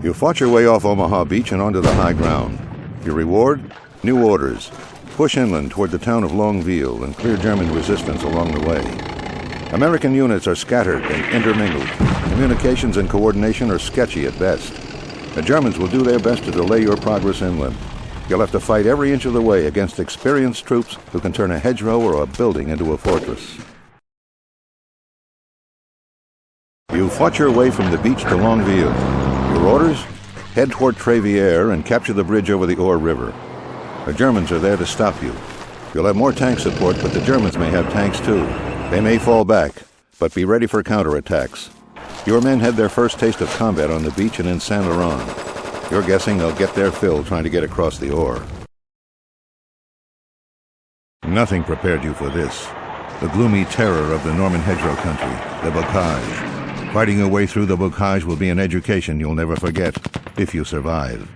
You fought your way off Omaha Beach and onto the high ground. Your reward? New orders. Push inland toward the town of Longueville and clear German resistance along the way. American units are scattered and intermingled. Communications and coordination are sketchy at best. The Germans will do their best to delay your progress inland. You'll have to fight every inch of the way against experienced troops who can turn a hedgerow or a building into a fortress. You fought your way from the beach to Longueville. Your orders? Head toward Trévillers and capture the bridge over the Ore River. The Germans are there to stop you. You'll have more tank support, but the Germans may have tanks too. They may fall back, but be ready for counterattacks. Your men had their first taste of combat on the beach and in Saint Laurent. You're guessing they'll get their fill trying to get across the Ore. Nothing prepared you for this. The gloomy terror of the Norman hedgerow country, the bocage. Fighting your way through the bocage will be an education you'll never forget, if you survive.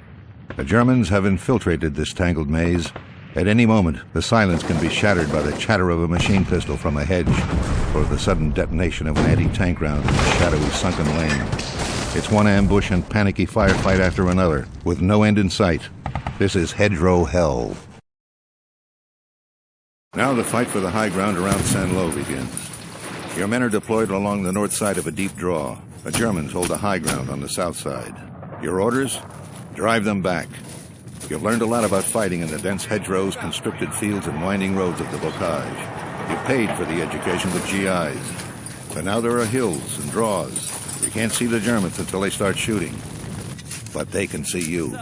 The Germans have infiltrated this tangled maze. At any moment, the silence can be shattered by the chatter of a machine pistol from a hedge, or the sudden detonation of an anti-tank round in a shadowy sunken lane. It's one ambush and panicky firefight after another, with no end in sight. This is hedgerow hell. Now the fight for the high ground around Saint-Lô begins. Your men are deployed along the north side of a deep draw. The Germans hold the high ground on the south side. Your orders? Drive them back. You've learned a lot about fighting in the dense hedgerows, constricted fields, and winding roads of the bocage. You've paid for the education with GIs. But now there are hills and draws. You can't see the Germans until they start shooting. But they can see you.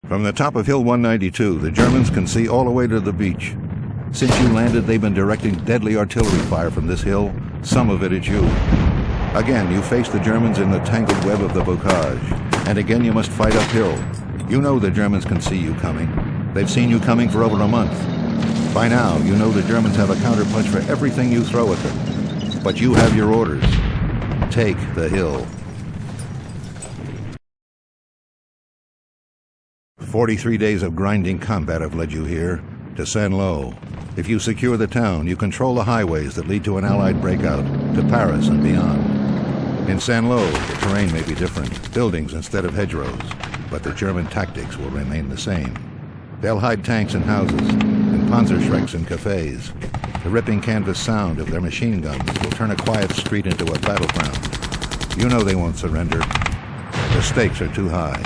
From the top of Hill 192, the Germans can see all the way to the beach. Since you landed, they've been directing deadly artillery fire from this hill, some of it at you. Again, you face the Germans in the tangled web of the bocage, and again you must fight uphill. You know the Germans can see you coming. They've seen you coming for over a month. By now, you know the Germans have a counterpunch for everything you throw at them. But you have your orders. Take the hill. 43 days of grinding combat have led you here, to Saint-Lô. If you secure the town, you control the highways that lead to an Allied breakout, to Paris and beyond. In Saint-Lô, the terrain may be different, buildings instead of hedgerows, but the German tactics will remain the same. They'll hide tanks in houses, and Panzerschrecks in cafes. The ripping canvas sound of their machine guns will turn a quiet street into a battleground. You know they won't surrender. The stakes are too high.